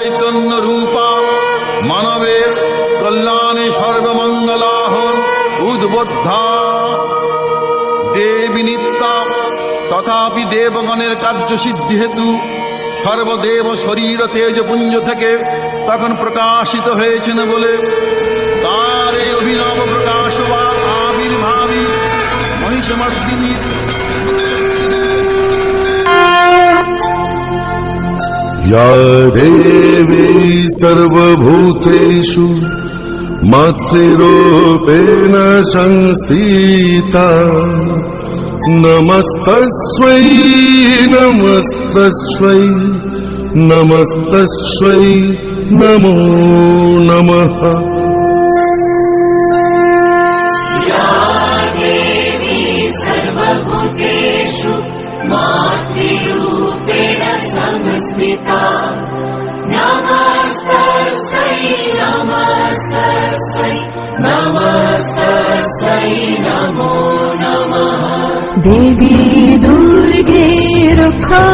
চৈতন্য রূপা মানবের কল্যাণে সর্বমঙ্গলাহর উদ্বোদ্ধা দেবী নিত্যা। তথাপি দেবগণের কার্যসিদ্ধি হেতু সর্বদেব শরীর তেজপুঞ্জ থেকে তখন প্রকাশিত হয়েছেন বলে তার এই অভিনব প্রকাশ বা আবির্ভাবী মহিষমর্দিনী या देवी सर्वभूतेषु मातृरूपेण संस्थिता नमस्तस्यै नमस्तस्यै नमस्तस्यै नमो नमः। या देवी सर्वभूतेषु मातृरूपेण संस्थिता नमस्तस्यै नमस्तस्यै नमस्तस्यै नमो नमः। देवी दुर्गे रक्षा